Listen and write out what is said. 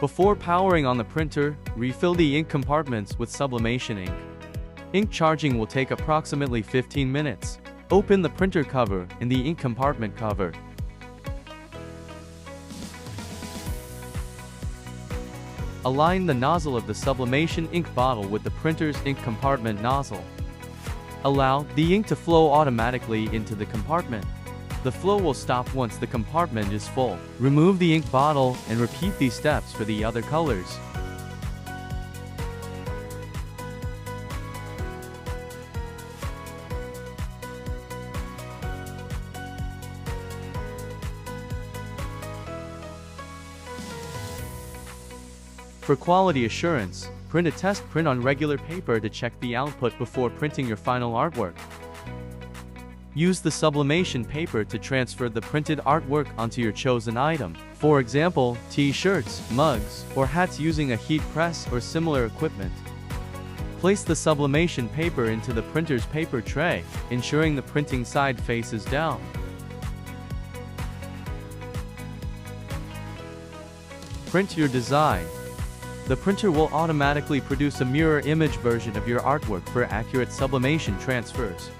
Before powering on the printer, refill the ink compartments with sublimation ink. Ink charging will take approximately 15 minutes. Open the printer cover and the ink compartment cover. Align the nozzle of the sublimation ink bottle with the printer's ink compartment nozzle. Allow the ink to flow automatically into the compartment. The flow will stop once the compartment is full. Remove the ink bottle and repeat these steps for the other colors. For quality assurance, print a test print on regular paper to check the output before printing your final artwork. Use the sublimation paper to transfer the printed artwork onto your chosen item. For example, t-shirts, mugs, or hats using a heat press or similar equipment. Place the sublimation paper into the printer's paper tray, ensuring the printing side faces down. Print your design. The printer will automatically produce a mirror image version of your artwork for accurate sublimation transfers.